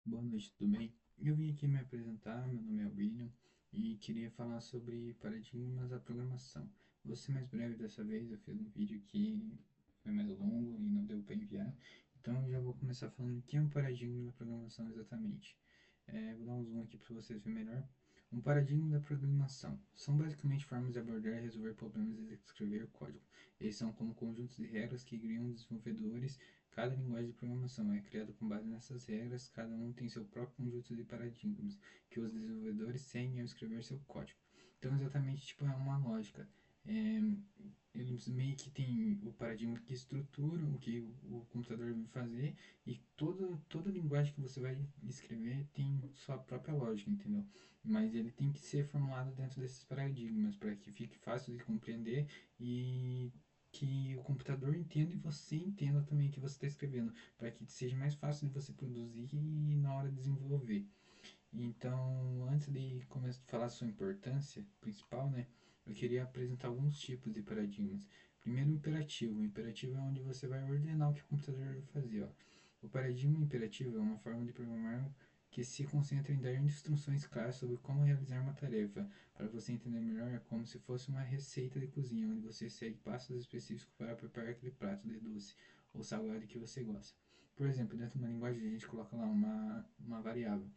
Boa noite, tudo bem? Eu vim aqui me apresentar, meu nome é William e queria falar sobre paradigmas da programação. Vou ser mais breve dessa vez, eu fiz um vídeo que foi mais longo e não deu para enviar, então eu já vou começar falando o que é um paradigma da programação exatamente. Vou dar um zoom aqui para vocês verem melhor. Um paradigma da programação são basicamente formas de abordar e resolver problemas e escrever código. Eles são como conjuntos de regras que guiam os desenvolvedores. Cada linguagem de programação é criada com base nessas regras, cada um tem seu próprio conjunto de paradigmas que os desenvolvedores seguem ao escrever seu código. Então, exatamente, tipo, é uma lógica. É, eles meio que tem o paradigma que estrutura o que o computador vai fazer e toda linguagem que você vai escrever tem sua própria lógica, entendeu? Mas ele tem que ser formulado dentro desses paradigmas para que fique fácil de compreender e que o computador entenda e você entenda também o que você está escrevendo, para que seja mais fácil de você produzir e na hora de desenvolver. Então, antes de começar a falar a sua importância principal, né, eu queria apresentar alguns tipos de paradigmas. Primeiro, o imperativo. O imperativo é onde você vai ordenar o que o computador vai fazer. Ó. O paradigma imperativo é uma forma de programar que se concentra em dar instruções claras sobre como realizar uma tarefa. Para você entender melhor, é como se fosse uma receita de cozinha, onde você segue passos específicos para preparar aquele prato de doce ou salgado que você gosta. Por exemplo, dentro de uma linguagem, a gente coloca lá uma variável.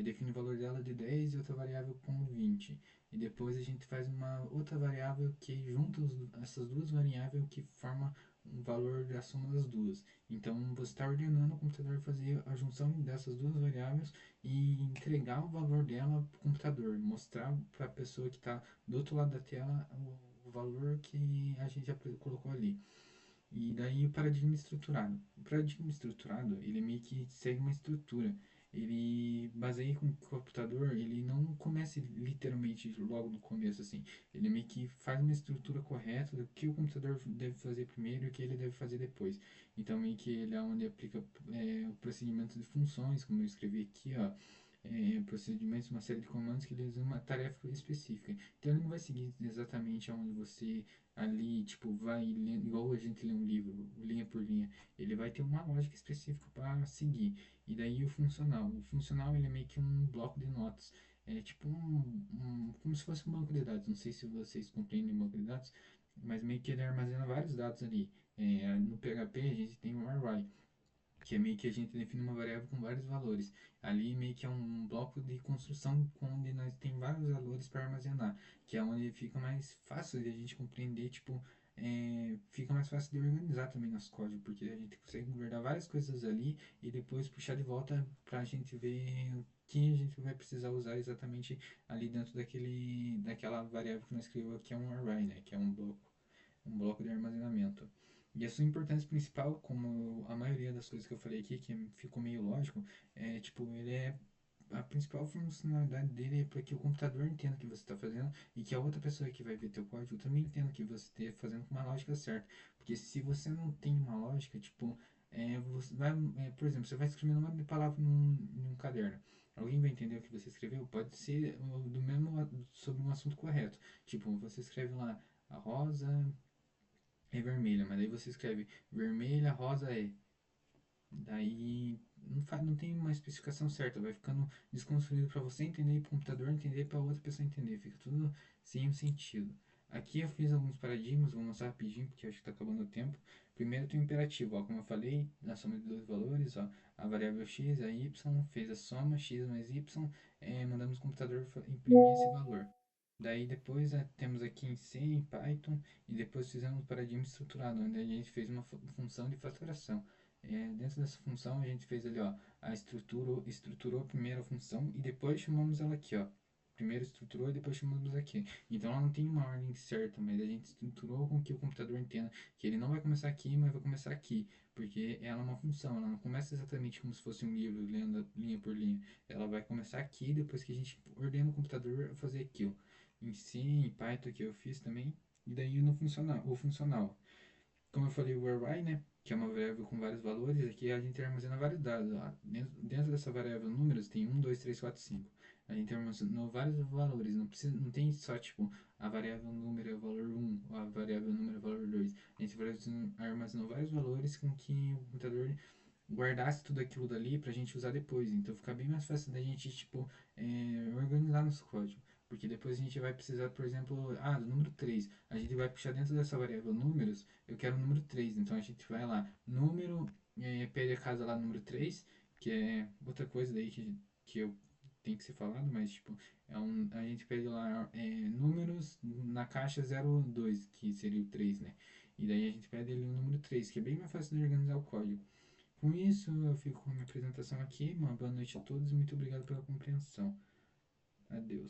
Define o valor dela de 10 e outra variável com 20. E depois a gente faz uma outra variável que junta essas duas variáveis que forma um valor da soma das duas. Então você está ordenando o computador fazer a junção dessas duas variáveis e entregar o valor dela para o computador, mostrar para a pessoa que está do outro lado da tela o valor que a gente já colocou ali. E daí o paradigma estruturado. O paradigma estruturado, ele meio que segue uma estrutura. Ele baseia com o computador, ele não começa literalmente logo no começo assim. Ele meio que faz uma estrutura correta do que o computador deve fazer primeiro e o que ele deve fazer depois. Então meio que ele é onde aplica o procedimento de funções, como eu escrevi aqui, ó, procedimentos, uma série de comandos que realizam uma tarefa específica. Então ele não vai seguir exatamente aonde você ali, tipo, vai lendo, igual a gente lê um livro, linha por linha. Ele vai ter uma lógica específica para seguir. E daí o funcional. O funcional ele é meio que um bloco de notas. É tipo como se fosse um banco de dados. Não sei se vocês compreendem banco de dados, mas meio que ele armazena vários dados ali. No PHP a gente tem o array, que é meio que a gente define uma variável com vários valores. Ali meio que é um bloco de construção onde nós tem vários valores para armazenar, que é onde fica mais fácil de a gente compreender, tipo, fica mais fácil de organizar também nosso código, porque a gente consegue guardar várias coisas ali e depois puxar de volta para a gente ver o que a gente vai precisar usar exatamente ali dentro daquela variável que nós escrevemos, que é um array, né, que é um bloco de armazenamento. E a sua importância principal, como a maioria das coisas que eu falei aqui, que ficou meio lógico, tipo, ele é a principal funcionalidade dele é para que o computador entenda o que você está fazendo e que a outra pessoa que vai ver teu código também entenda o que você está fazendo com uma lógica certa. Porque se você não tem uma lógica, tipo, você vai, por exemplo, você vai escrevendo uma palavra num caderno. Alguém vai entender o que você escreveu? Pode ser do mesmo sobre um assunto correto. Tipo, você escreve lá a rosa é vermelha, mas daí você escreve vermelha, rosa é. Daí não tem uma especificação certa, vai ficando desconstruído para você entender, para o computador entender, para outra pessoa entender, fica tudo sem um sentido. Aqui eu fiz alguns paradigmas, vou mostrar rapidinho porque acho que está acabando o tempo. Primeiro tem o imperativo, ó, como eu falei, a soma de dois valores, ó, a variável x, a y, fez a soma, x mais y, mandamos o computador imprimir esse valor. Daí depois temos aqui em C, em Python, e depois fizemos o paradigma estruturado, onde a gente fez uma função de fatoração. Dentro dessa função a gente fez ali, ó, estruturou primeiro a função e depois chamamos ela aqui, ó. Primeiro estruturou e depois chamamos aqui. Então ela não tem uma ordem certa, mas a gente estruturou com que o computador entenda que ele não vai começar aqui, mas vai começar aqui, porque ela é uma função, ela não começa exatamente como se fosse um livro, lendo linha por linha. Ela vai começar aqui depois que a gente ordena o computador a fazer aquilo. Em C, em Python que eu fiz também, e daí no funcional, o funcional. Como eu falei, o array, né, que é uma variável com vários valores, aqui a gente armazena vários dados. Ó. Dentro dessa variável números tem 1, 2, 3, 4, 5. A gente armazenou vários valores, não tem só tipo a variável número é o valor 1, ou a variável número é o valor 2. A gente armazenou vários valores com que o computador guardasse tudo aquilo dali pra gente usar depois. Então fica bem mais fácil da gente, tipo, organizar nosso código. Porque depois a gente vai precisar, por exemplo, do número 3. A gente vai puxar dentro dessa variável números, eu quero o número 3. Então a gente vai lá, número, pede a casa lá, número 3, que é outra coisa daí que eu tem que ser falado, mas tipo, a gente pede lá números na caixa 02, que seria o 3, né? E daí a gente pede ali o número 3, que é bem mais fácil de organizar o código. Com isso, eu fico com a minha apresentação aqui. Uma boa noite a todos e muito obrigado pela compreensão. Adeus.